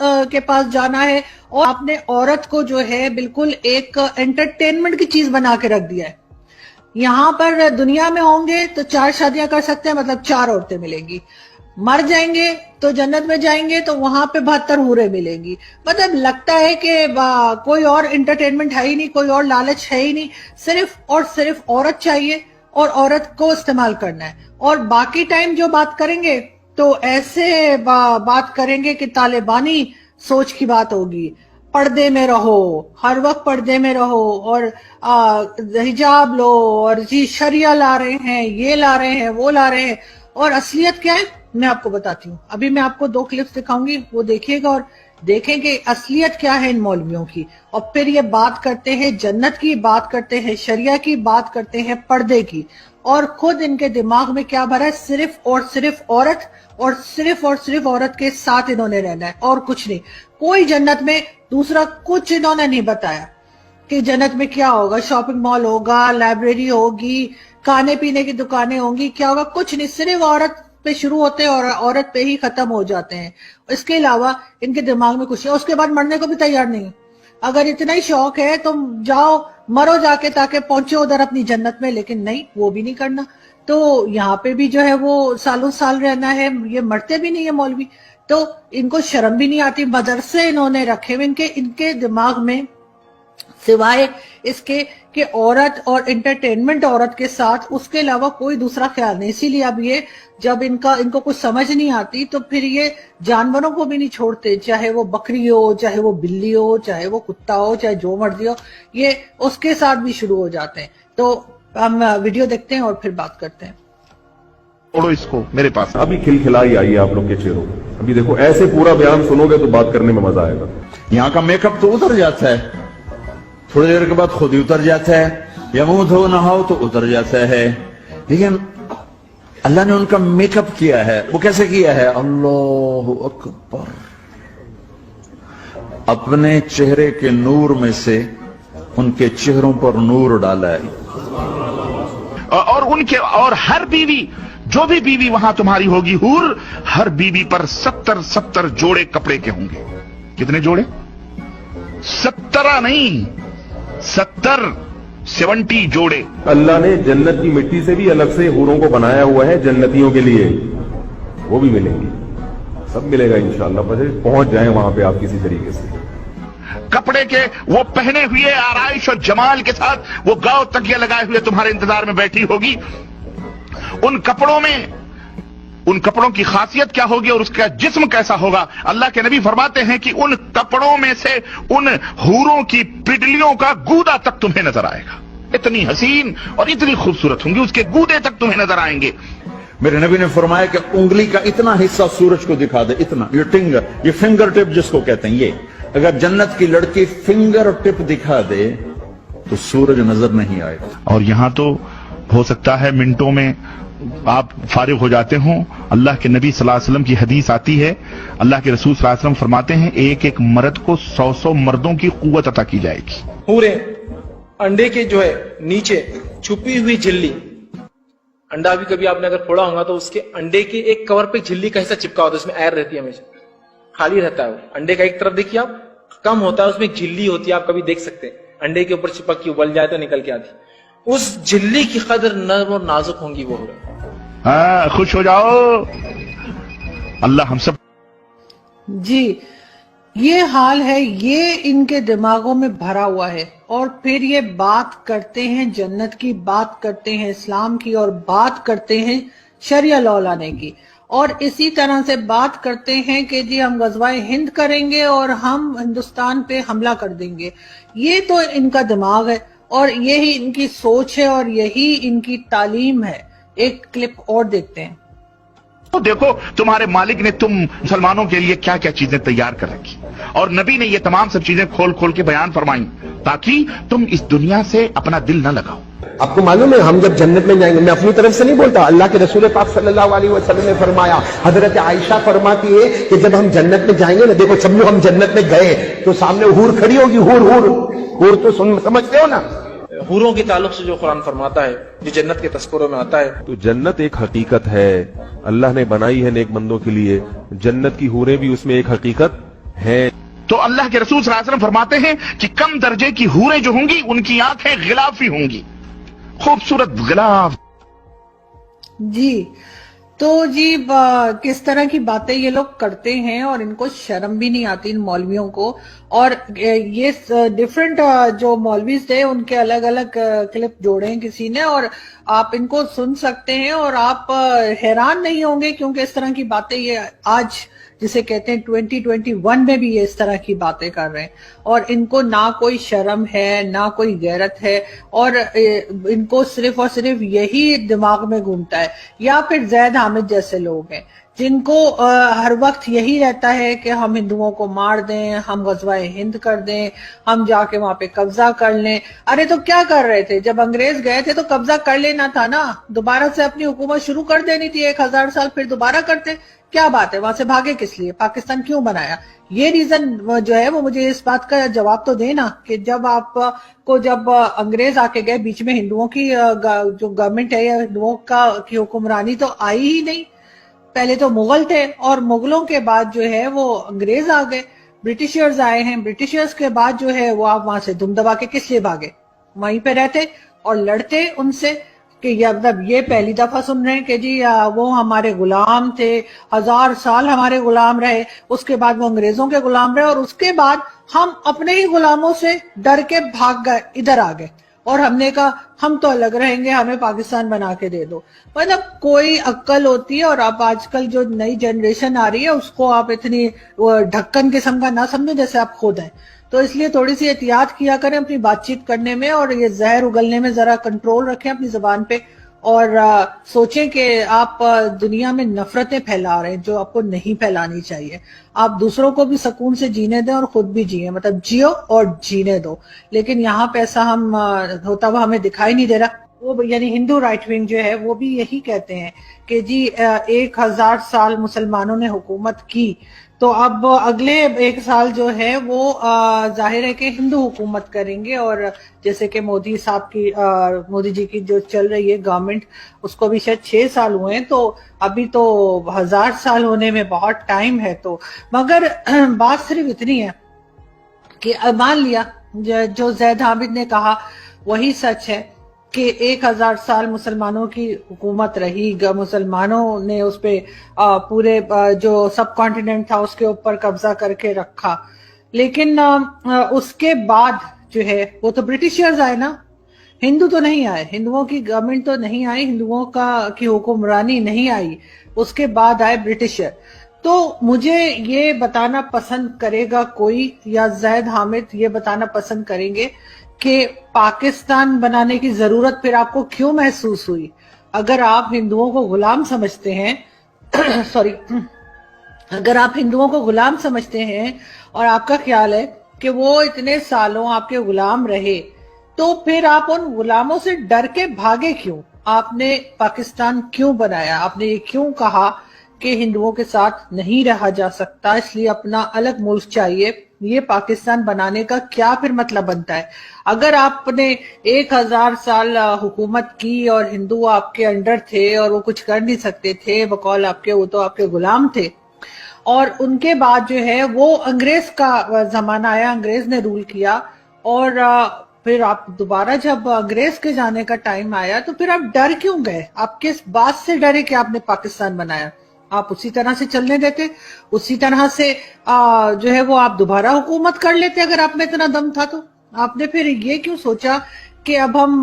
के पास जाना है, और आपने औरत को जो है बिल्कुल एक एंटरटेनमेंट की चीज बना के रख दिया है। यहाँ पर दुनिया में होंगे तो 4 शादियां कर सकते हैं, मतलब 4 औरतें मिलेंगी। मर जाएंगे तो जन्नत में जाएंगे तो वहां पे 72 हूरें मिलेंगी। मतलब लगता है कि कोई और एंटरटेनमेंट है ही नहीं, कोई और लालच है ही नहीं, सिर्फ और सिर्फ औरत चाहिए और औरत को इस्तेमाल करना है। और बाकी टाइम जो बात करेंगे तो ऐसे बात करेंगे कि तालिबानी सोच की बात होगी। पर्दे में रहो, हर वक्त पर्दे में रहो, और हिजाब लो, और जी शरिया ला रहे हैं, ये ला रहे हैं, वो ला रहे हैं। और असलियत क्या है मैं आपको बताती हूँ। अभी मैं आपको 2 क्लिप्स दिखाऊंगी, वो देखिएगा और देखेंगे असलियत क्या है इन मौलवियों की। और फिर ये बात करते हैं जन्नत की, बात करते हैं शरिया की, बात करते हैं पर्दे की, और खुद इनके दिमाग में क्या भरा है, सिर्फ और सिर्फ औरत, और सिर्फ औरत के साथ इन्होंने रहना है और कुछ नहीं। कोई जन्नत में दूसरा कुछ इन्होंने नहीं बताया कि जन्नत में क्या होगा। शॉपिंग मॉल होगा, लाइब्रेरी होगी, खाने पीने की दुकानें होंगी, क्या होगा, कुछ नहीं। सिर्फ औरत पे शुरू होते हैं और औरत पे ही खत्म हो जाते हैं। इसके अलावा इनके दिमाग में कुछ नहीं। उसके बाद मरने को भी तैयार नहीं। अगर इतना ही शौक है तो जाओ मरो जाके, ताकि पहुंचे उधर अपनी जन्नत में, लेकिन नहीं, वो भी नहीं करना। तो यहाँ पे भी जो है वो सालों साल रहना है। ये मरते भी नहीं है मौलवी, तो इनको शर्म भी नहीं आती। मदरसे इन्होंने रखे हुए इनके दिमाग में, सिवाय इसके कि औरत और एंटरटेनमेंट औरत के साथ, उसके अलावा कोई दूसरा ख्याल नहीं। इसीलिए अब ये जब इनको कुछ समझ नहीं आती तो फिर ये जानवरों को भी नहीं छोड़ते, चाहे वो बकरी हो, चाहे वो बिल्ली हो, चाहे वो कुत्ता हो, चाहे जो मर्जी हो, ये उसके साथ भी शुरू हो जाते हैं। तो हम वीडियो देखते हैं और फिर बात करते हैं। छोड़ो इसको मेरे पास। अभी खिलखिलाई आई है आप लोग के चेहरों पे। अभी देखो, ऐसे पूरा बयान सुनोगे तो बात करने में मजा आएगा। यहाँ का मेकअप तो उतर जाता है, थोड़ी देर के बाद खुद ही उतर जाता है, या मुंह धो नहाओ तो उतर जाता है। लेकिन अल्लाह ने उनका मेकअप किया है, वो कैसे किया है? अल्लाहु अकबर। अपने चेहरे के नूर में से उनके चेहरों पर नूर डाला है। और हर बीवी, जो भी बीवी वहां तुम्हारी होगी हूर, हर बीवी पर 70 जोड़े कपड़े के होंगे। कितने जोड़े? 70 नहीं, 70 जोड़े। अल्लाह ने जन्नत की मिट्टी से भी अलग से हूरों को बनाया हुआ है जन्नतियों के लिए, वो भी मिलेंगी, सब मिलेगा इंशाअल्लाह। बस पहुंच जाए वहां पे आप किसी तरीके से। कपड़े के वो पहने हुए आराइश और जमाल के साथ वो गाँव तकिया लगाए हुए तुम्हारे इंतजार में बैठी होगी। उन कपड़ों की खासियत क्या होगी और उसका जिस्म कैसा होगा? अल्लाह के नबी फरमाते हैं कि उन कपड़ों में से उन हूरों की पिडलियों का गूदा तक तुम्हें नजर आएगा। इतनी हसीन और इतनी खूबसूरत होंगी, उसके गूदे तक तुम्हें नजर आएंगे। मेरे नबी ने फरमाया कि उंगली का इतना हिस्सा सूरज को दिखा दे, इतना, ये फिंगर टिप जिसको कहते हैं, ये अगर जन्नत की लड़की फिंगर टिप दिखा दे तो सूरज नजर नहीं आएगा। और यहां तो हो सकता है मिनटों में आप फारिग हो जाते हो। अल्लाह के नबी सल्लल्लाहु अलैहि वसल्लम की हदीस आती है, अल्लाह के रसूल सल्लल्लाहु अलैहि वसल्लम फरमाते हैं, एक एक मर्द को 100 मर्दों की कुव्वत अता की जाएगी। पूरे अंडे के जो है नीचे छुपी हुई झिल्ली, अंडा भी कभी आपने अगर फोड़ा होगा तो उसके अंडे के एक कवर पे झिल्ली का हिस्सा चिपका होता है, उसमें एयर रहती है, हमेशा खाली रहता है। अंडे का एक तरफ देखिए आप कम होता है, उसमें झिल्ली होती है, आप कभी देख सकते हैं, अंडे के ऊपर चिपक के उबल जाए तो निकल के आती। उस झिल्ली की कदर नर्म और नाजुक होंगी वो। हाँ, खुश हो जाओ, अल्लाह हम सब। जी, ये हाल है, ये इनके दिमागों में भरा हुआ है। और फिर ये बात करते हैं जन्नत की, बात करते हैं इस्लाम की, और बात करते हैं शरिया लॉ लाने की। और इसी तरह से बात करते हैं कि जी हम गजवाए हिंद करेंगे और हम हिंदुस्तान पे हमला कर देंगे। ये तो इनका दिमाग है और यही इनकी सोच है और यही इनकी तालीम है। एक क्लिप और देखते हैं। तो देखो तुम्हारे मालिक ने तुम मुसलमानों के लिए क्या क्या चीजें तैयार कर रखी, और नबी ने ये तमाम सब चीजें खोल खोल के बयान फरमाई ताकि तुम इस दुनिया से अपना दिल न लगाओ। आपको मालूम है हम जब जन्नत में जाएंगे, मैं अपनी तरफ से नहीं बोलता, अल्लाह के रसूल पाक सल्लल्लाहु अलैहि वसल्लम ने फरमाया, हजरत आयशा फरमाती है कि जब हम जन्नत में जाएंगे ना, देखो सब लोग हम जन्नत में गए तो सामने हूर खड़ी होगी, हूर तो समझते हो ना, हूरों के ताल्लुक से जो कुरान फरमाता है, जो जन्नत के तस्करों में आता है। तो जन्नत एक हकीकत है, अल्लाह ने बनाई है नेक बंदों के लिए। जन्नत की हूरें भी उसमें एक हकीकत है। तो अल्लाह के रसूल सल्लल्लाहु अलैहि वसल्लम फरमाते हैं कि कम दर्जे की हूरें जो होंगी उनकी आंखें गिलाफी होंगी, खूबसूरत गिलाफ। जी, तो जी किस तरह की बातें ये लोग करते हैं और इनको शर्म भी नहीं आती इन मौलवियों को। और ये डिफरेंट जो मौलवीज थे उनके अलग अलग क्लिप जोड़े हैं किसी ने, और आप इनको सुन सकते हैं और आप हैरान नहीं होंगे, क्योंकि इस तरह की बातें ये आज जिसे कहते हैं 2021 में भी ये इस तरह की बातें कर रहे हैं, और इनको ना कोई शर्म है ना कोई गैरत है, और इनको सिर्फ और सिर्फ यही दिमाग में घूमता है। या फिर जैद हामिद जैसे लोग हैं जिनको हर वक्त यही रहता है कि हम हिंदुओं को मार दें, हम गजवाए हिंद कर दें, हम जाके वहां पे कब्जा कर लें। अरे तो क्या कर रहे थे जब अंग्रेज गए थे? तो कब्जा कर लेना था ना, दोबारा से अपनी हुकूमत शुरू कर देनी थी 1000 साल, फिर दोबारा करते। क्या बात है, वहां से भागे किस लिए? पाकिस्तान क्यों बनाया? ये रीजन जो है वो मुझे इस बात का जवाब तो देना कि जब जब अंग्रेज आके गए, बीच में हिंदुओं की जो गवर्नमेंट है या हिंदुओं की हुक्मरानी तो आई ही नहीं। पहले तो मुगल थे और मुगलों के बाद जो है वो अंग्रेज आ गए, ब्रिटिशर्स आए हैं। ब्रिटिशर्स के बाद जो है वो आप वहां से दुम दबा के किस लिए भागे? वहीं पे रहते और लड़ते उनसे कि ये पहली दफा सुन रहे हैं कि जी वो हमारे गुलाम थे, 1000 साल हमारे गुलाम रहे, उसके बाद वो अंग्रेजों के गुलाम रहे, और उसके बाद हम अपने ही गुलामों से डर के भाग गए, इधर आ गए, और हमने कहा हम तो अलग रहेंगे, हमें पाकिस्तान बना के दे दो। मतलब कोई अक्ल होती है। और अब आजकल जो नई जनरेशन आ रही है उसको आप इतनी ढक्कन किस्म का ना समझो जैसे आप खुद हैं। तो इसलिए थोड़ी सी एहतियात किया करें अपनी बातचीत करने में, और ये जहर उगलने में जरा कंट्रोल रखें अपनी जुबान पे, और सोचें कि आप दुनिया में नफरतें फैला रहे हैं जो आपको नहीं फैलानी चाहिए। आप दूसरों को भी सुकून से जीने दें और खुद भी जिए, मतलब जियो और जीने दो। लेकिन यहाँ पे ऐसा हम होता हुआ हमें दिखाई नहीं दे रहा। वो यानी हिंदू राइट विंग जो है वो भी यही कहते हैं कि जी 1000 साल मुसलमानों ने हुकूमत की, तो अब अगले 1 साल जो है वो जाहिर है कि हिंदू हुकूमत करेंगे। और जैसे कि मोदी साहब की मोदी जी की जो चल रही है गवर्नमेंट, उसको भी शायद 6 साल हुए हैं, तो अभी तो 1000 साल होने में बहुत टाइम है। तो मगर बात सिर्फ इतनी है कि मान लिया जो जैद हामिद ने कहा वही सच है कि 1000 साल मुसलमानों की हुकूमत रही, मुसलमानों ने उस पे पूरे जो सब कॉन्टिनेंट था उसके ऊपर कब्जा करके रखा। लेकिन उसके बाद जो है वो तो ब्रिटिशर्स आए ना, हिंदू तो नहीं आए, हिंदुओं की गवर्नमेंट तो नहीं आई, हिंदुओं की हुक्मरानी नहीं आई, उसके बाद आए ब्रिटिशर। तो मुझे ये बताना पसंद करेगा कोई, या जैद हामिद ये बताना पसंद करेंगे कि पाकिस्तान बनाने की जरूरत फिर आपको क्यों महसूस हुई? अगर आप हिंदुओं को गुलाम समझते हैं सॉरी अगर आप हिंदुओं को गुलाम समझते हैं और आपका ख्याल है कि वो इतने सालों आपके गुलाम रहे, तो फिर आप उन गुलामों से डर के भागे क्यों? आपने पाकिस्तान क्यों बनाया? आपने ये क्यों कहा कि हिंदुओं के साथ नहीं रहा जा सकता, इसलिए अपना अलग मुल्क चाहिए? ये पाकिस्तान बनाने का क्या फिर मतलब बनता है? अगर आपने 1000 साल हुकूमत की और हिंदू आपके अंडर थे और वो कुछ कर नहीं सकते थे बकौल आपके, वो तो आपके गुलाम थे, और उनके बाद जो है वो अंग्रेज का जमाना आया, अंग्रेज ने रूल किया, और फिर आप दोबारा जब अंग्रेज के जाने का टाइम आया तो फिर आप डर क्यों गए? आप किस बात से डरे कि आपने पाकिस्तान बनाया? आप उसी तरह से चलने देते, उसी तरह से जो है वो आप दोबारा हुकूमत कर लेते अगर आप में इतना दम था। तो आपने फिर ये क्यों सोचा कि अब हम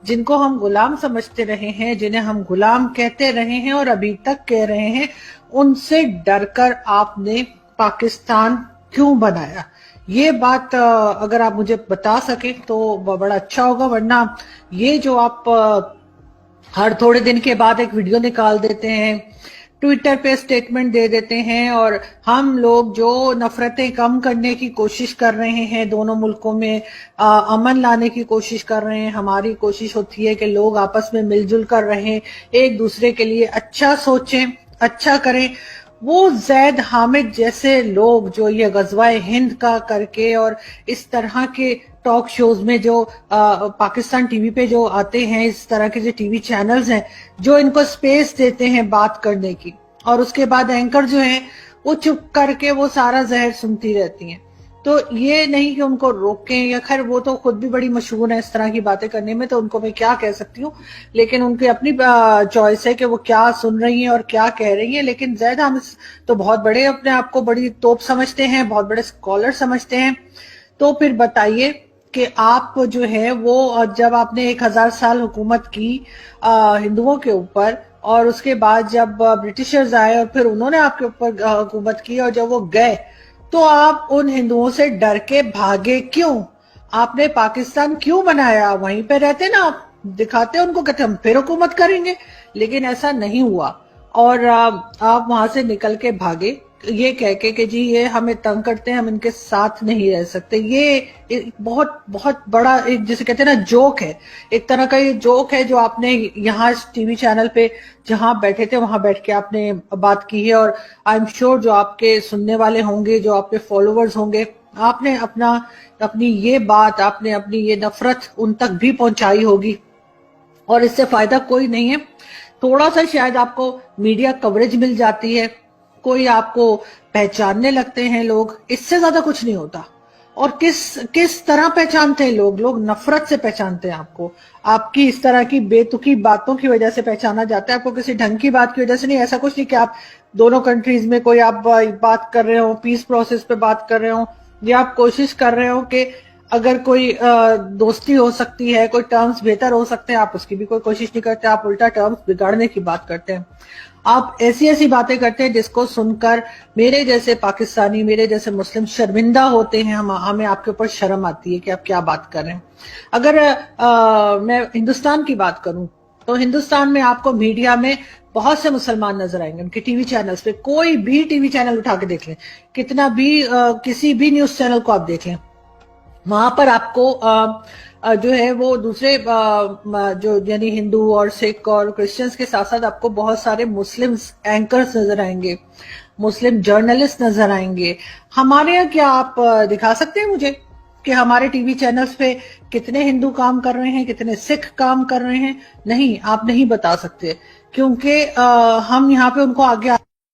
जिनको हम गुलाम समझते रहे हैं, जिन्हें हम गुलाम कहते रहे हैं और अभी तक कह रहे हैं, उनसे डरकर आपने पाकिस्तान क्यों बनाया? ये बात अगर आप मुझे बता सके तो बड़ा अच्छा होगा। वरना ये जो आप हर थोड़े दिन के बाद एक वीडियो निकाल देते हैं, ट्विटर पे स्टेटमेंट दे देते हैं, और हम लोग जो नफरतें कम करने की कोशिश कर रहे हैं, दोनों मुल्कों में अमन लाने की कोशिश कर रहे हैं, हमारी कोशिश होती है कि लोग आपस में मिलजुल कर रहें, एक दूसरे के लिए अच्छा सोचें, अच्छा करें। वो जैद हामिद जैसे लोग जो ये गजवाए हिंद का करके और इस तरह के टॉक शोज में जो पाकिस्तान टीवी पे जो आते हैं, इस तरह के जो टीवी चैनल्स हैं जो इनको स्पेस देते हैं बात करने की, और उसके बाद एंकर जो हैं وہ چپ کر کے وہ سارا زہر سنتی رہتی ہیں. تو یہ نہیں کہ ان کو روکیں، یا خیر وہ تو خود بھی بڑی مشہور ہیں اس طرح کی باتیں کرنے میں، تو ان کو میں کیا کہہ سکتی ہوں، لیکن ان کی اپنی چوائس ہے کہ وہ کیا سن رہی ہیں اور کیا کہہ رہی ہیں. لیکن زید حامد تو بہت بڑے اپنے آپ کو بڑی توپ سمجھتے ہیں، بہت بڑے اسکالر سمجھتے ہیں. تو پھر بتائیے کہ آپ جو ہے وہ جب آپ نے 1000 سال حکومت کی ہندوؤں کے اوپر، اور اس کے بعد جب برٹشرز آئے اور پھر انہوں نے آپ کے اوپر حکومت کی، اور جب وہ گئے تو آپ ان ہندوؤں سے ڈر کے بھاگے کیوں؟ آپ نے پاکستان کیوں بنایا؟ وہیں پہ رہتے نا، آپ دکھاتے ان کو کہتے ہم پھر حکومت کریں گے. لیکن ایسا نہیں ہوا، اور آپ وہاں سے نکل کے بھاگے یہ کہہ کے کہ جی یہ ہمیں تنگ کرتے ہیں، ہم ان کے ساتھ نہیں رہ سکتے. یہ بہت بہت بڑا ایک جسے کہتے ہیں نا جوک ہے، ایک طرح کا یہ جوک ہے جو آپ نے یہاں ٹی وی چینل پہ جہاں بیٹھے تھے وہاں بیٹھ کے آپ نے بات کی ہے. اور آئی ایم شیور جو آپ کے سننے والے ہوں گے، جو آپ کے فالوورز ہوں گے، آپ نے اپنی یہ بات، آپ نے اپنی یہ نفرت ان تک بھی پہنچائی ہوگی، اور اس سے فائدہ کوئی نہیں ہے. تھوڑا سا شاید آپ کو میڈیا کوریج مل جاتی ہے، کوئی آپ کو پہچاننے لگتے ہیں لوگ، اس سے زیادہ کچھ نہیں ہوتا. اور کس طرح پہچانتے ہیں لوگ نفرت سے پہچانتے ہیں آپ کو. آپ کی اس طرح کی بے تکی باتوں کی وجہ سے پہچانا جاتا ہے، آپ کو کسی ڈھنگ کی بات کی وجہ سے نہیں. ایسا کچھ نہیں کہ آپ دونوں کنٹریز میں کوئی آپ بات کر رہے ہو، پیس پروسیس پہ بات کر رہے ہو، یا آپ کوشش کر رہے ہو کہ اگر کوئی دوستی ہو سکتی ہے، کوئی ٹرمز بہتر ہو سکتے ہیں، آپ اس کی بھی کوئی کوشش نہیں کرتے. آپ الٹا ٹرمز بگاڑنے کی بات کرتے ہیں. آپ ایسی باتیں کرتے ہیں جس کو سن کر میرے جیسے پاکستانی، میرے جیسے مسلم شرمندہ ہوتے ہیں. ہمیں آپ کے اوپر شرم آتی ہے کہ آپ کیا بات کر رہے ہیں. اگر میں ہندوستان کی بات کروں تو ہندوستان میں آپ کو میڈیا میں بہت سے مسلمان نظر آئیں گے. ان کے ٹی وی چینلز پہ کوئی بھی ٹی وی چینل اٹھا کے دیکھ لیں، کتنا بھی کسی بھی نیوز چینل کو آپ دیکھ لیں، وہاں پر آپ کو جو ہے وہ دوسرے جو یعنی ہندو اور سکھ اور کرسچنز کے ساتھ ساتھ آپ کو بہت سارے مسلم اینکرز نظر آئیں گے، مسلم جرنلسٹ نظر آئیں گے. ہمارے یہاں کیا آپ دکھا سکتے ہیں مجھے کہ ہمارے ٹی وی چینلز پہ کتنے ہندو کام کر رہے ہیں، کتنے سکھ کام کر رہے ہیں؟ نہیں، آپ نہیں بتا سکتے، کیونکہ ہم یہاں پہ ان کو آگے